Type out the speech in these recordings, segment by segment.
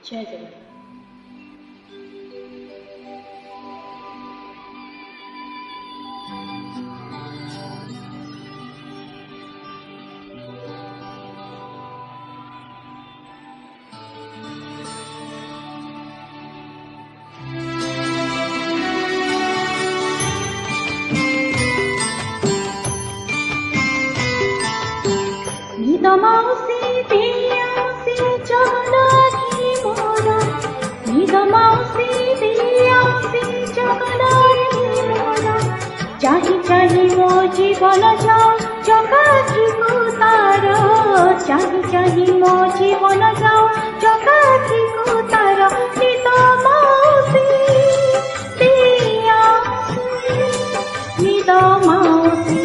जय जगन्नाथ। নিদমাউসি দিয়াসি জগনাথি মোরা, নিদমাউসি দিয়াসি জগনাথি মোরা, চাহি চাহি মো জীবন যাও জগাথি তার, চাহি চাহি মো জীবন যাও জগাথি তার, নিদমাউসি দিয়াসি, নিদমাউসি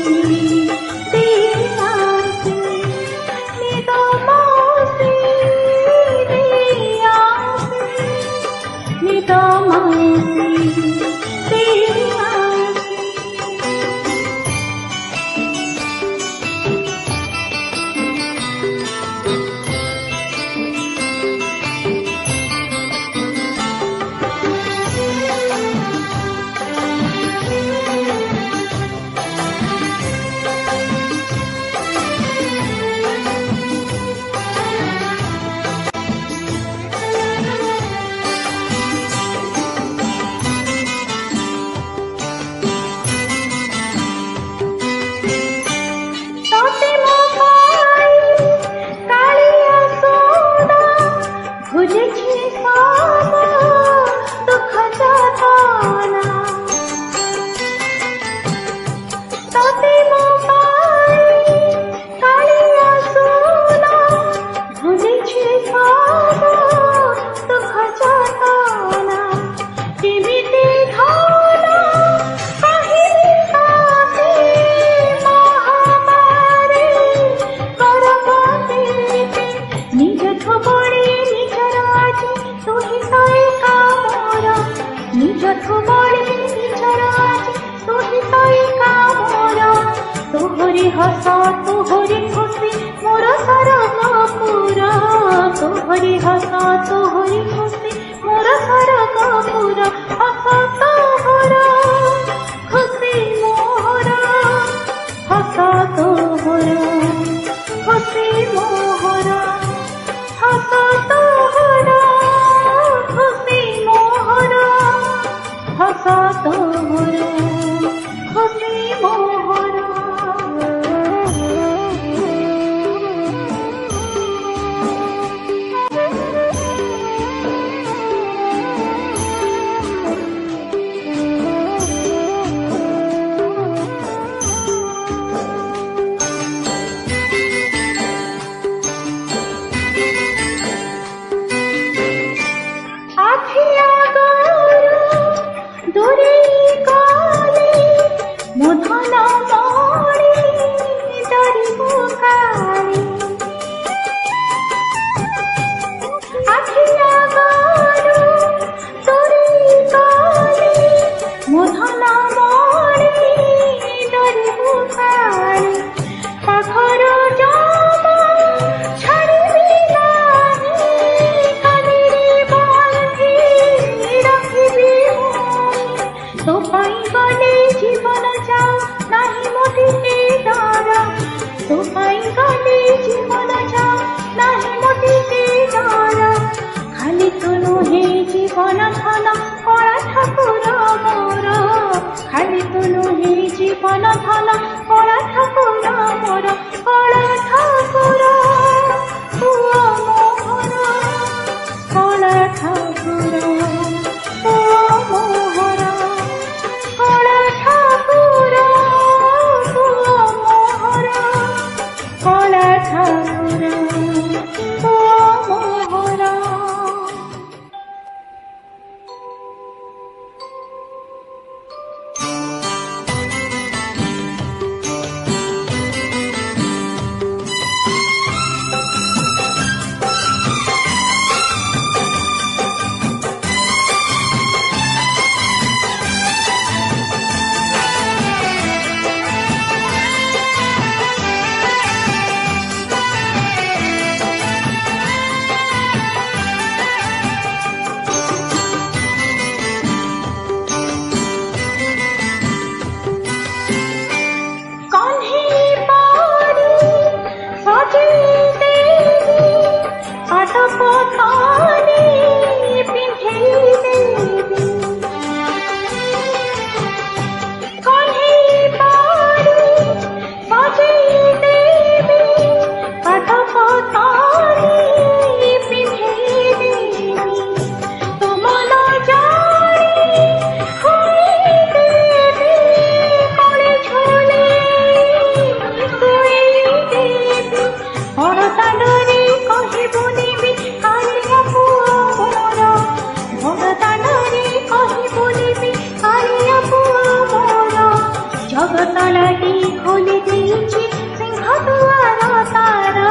তোহরি হস তোহরি খুশি মোর সরগপুর, তোহরি হস তোহরি খুশি মোর সরগপুর, হস তোহর খুশি মোর, হস তোহর খুশি মোর, হস তোহর খুশি মোর, হস তোহর খুশি মোর। খালি তো নুহে জীবন ধন কলা ঠাকুর মোর, খালি তো নুহে জীবন ধন কলা ঠাকুর মোর, কলা ঠাকুর পুଅ মোহর, কলা ঠাকুর পুଅ মোহর, কলা ঠাকুর পুଅ মোহর, কলা ঠাকুর পুଅ মোহର। ପତାରେ ପିନ୍ଧେଇ ଦେବି କଣ୍ଢେଇ ପାରି ସଜେଇ ଦେବି କାଠ ପତାରେ ପିନ୍ଧେଇ ଦେବି ତୁମ ନ ଜାଣି ଖୋଇ ଦେବି କଳେ ଝୁଲେଇ ଶୋଇ ଦେବି ବଡ଼ଦାଣ୍ଡରେ କହିବୁନି ବି କାଳିଆ ପୁଅ ମୋର ବଡ଼ଦାଣ୍ଡରେ କହିବୁନି ବି କାଳିଆ ପୁଅ ମୋର ଜଗତ ଲାଗି ଖୋଲି ଦେଇଛି ସିଂହ ଦୁଆର ତାର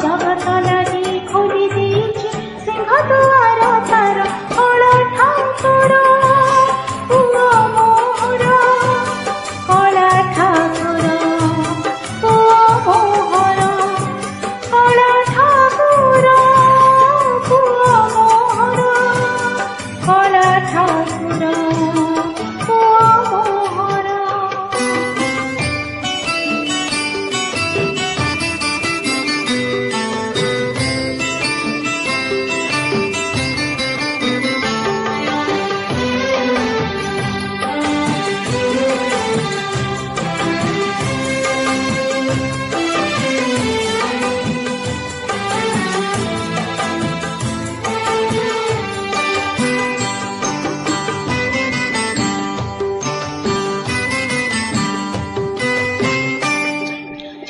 ଜଗତ ଲାଗି ଖୋଲି ଦେଇଛି ସିଂହ ଦୁଆର ତାର କଳା ଠାକୁର ପୁଅ ମୋର କଳା ଠାକୁର ପୁଅ ମୋହର କଳା ଠାକୁର ପୁଅ ମୋହର କଳା ଠାକୁର ପୁଅ ମୋହର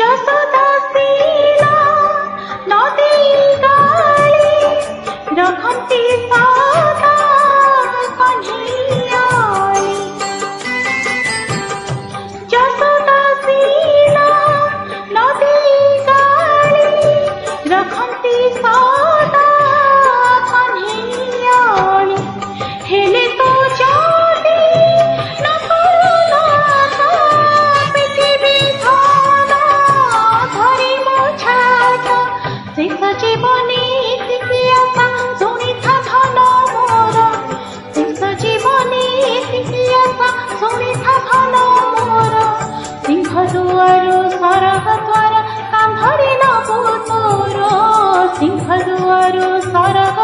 ଯଶୋଦା ଶୀଲା ନଦୀ ଗାଳି ରଖନ୍ତି ସଦା କହ୍ନେୟାଳି ଯଶୋଦା ଶୀଲା ନଦୀ ଗାଳି ରଖନ୍ତି ସଦା କହ୍ନେୟାଳି ହେଲେ ତ ଯଦି ନ କରୁନାଥ ପୃଥିବୀ ଧନ ଧରି ମୋ ଛାତ ଶେଷ ଜୀବନେ ଏତିକି ଆଶା ଶୁଣିଥା ଧନ ମୋର ଶେଷ ଜୀବନେ ଏତିକି ଆଶା ଶୁଣିଥା ଧନ ମୋର ସିଂହ ଦୁଆର ସରହ ଦ୍ୱାର କାନ୍ଧରେ ନବୁ ତୋର ସିଂହ ଦୁଆର ସରହ